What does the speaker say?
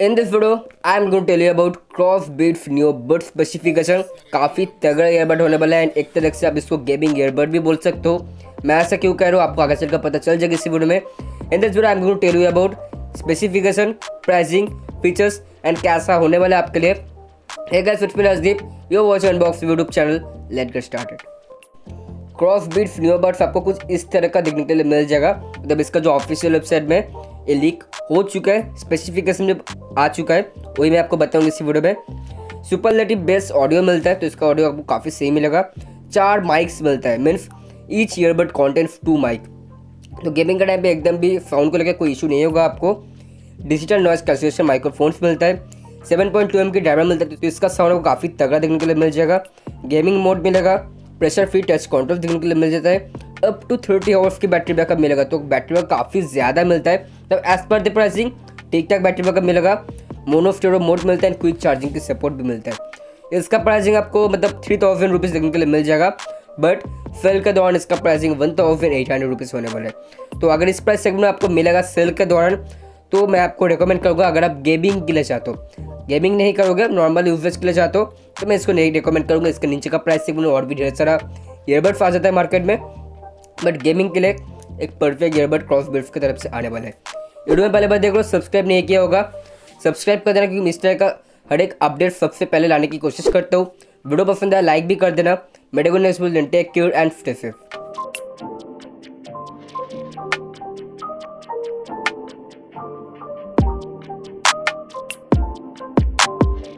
In this video, I am going to tell you about Crossbeats new bud specification. काफ़ी तगड़ा earbud होने वाला है एंड एक तरह से आप इसको गेमिंग ईयरबड भी बोल सकते हो। मैं ऐसा क्यों कह रहा हूँ आपको आगे चलकर पता चल जाएगा इसी वीडियो में। In this video I am going to tell you about specification, pricing, features and कैसा होने वाला है आपके लिए। Hey guys, it's me Rajdeep, you are watching unboxing YouTube channel. Let's get started. Crossbeats new buds आपको कुछ इस तरह का देखने के लिए मिल जाएगा। मतलब इसका जो ऑफिशियल वेबसाइट में ये लीक हो चुका है, स्पेसिफिकेशन जब आ चुका है वही मैं आपको बताऊंगा इसी वीडियो में। सुपरलेटिव बेस ऑडियो मिलता है, तो इसका ऑडियो आपको काफ़ी सही मिलेगा। 4 माइक्स मिलता है, means each earbud contents 2 mic. तो गेमिंग के टाइम पे एकदम भी साउंड को लेकर कोई इशू नहीं होगा आपको। डिजिटल नॉइस कैंसलेशन माइक्रोफोन्स मिलता है। 7.2 mm की ड्राइवर मिलता है, तो इसका साउंड आपको काफ़ी तगड़ा देखने के लिए मिल जाएगा। गेमिंग मोड मिलेगा, प्रेशर फ्री टच कंट्रोल देखने के लिए मिल जाता है। अप टू 30 आवर्स की बैटरी बैकअप मिलेगा, तो बैटरी बैकअप काफ़ी ज़्यादा मिलता है। तब एज पर द प्राइसिंग ठीक ठाक बैटरी बैकअप मिलेगा। मोनो स्टेरियो मोड मिलता है, क्विक चार्जिंग की सपोर्ट भी मिलता है। इसका प्राइसिंग आपको मतलब 3000 रुपीज़ देखने के लिए मिल जाएगा, बट सेल के दौरान इसका प्राइसिंग 1800 रुपीज़ होने वाला है। तो अगर इस प्राइस सेगमेंट में आपको मिलेगा सेल के दौरान, तो मैं आपको रिकमेंड करूँगा। अगर आप गेमिंग के लिए चाहते हो, गेमिंग नहीं करोगे, नॉर्मल यूजेज के लिए चाहते हो, तो मैं इसको नहीं रिकमेंड करूँगा। इसके नीचे का प्राइस सेगमेंट में और भी ढेर सारा ईयरबड्स आ जाता है मार्केट में, बट गेमिंग के लिए एक परफेक्ट ईयरबड क्रॉसबीट्स की तरफ से आने वाला है। वीडियो में पहले बार देख लो, सब्सक्राइब नहीं किया होगा, सब्सक्राइब कर देना, क्योंकि इस तरह का हर एक अपडेट सबसे पहले लाने की कोशिश करता हूँ। वीडियो पसंद आया लाइक भी कर देना। मेरे को next take care and stay safe.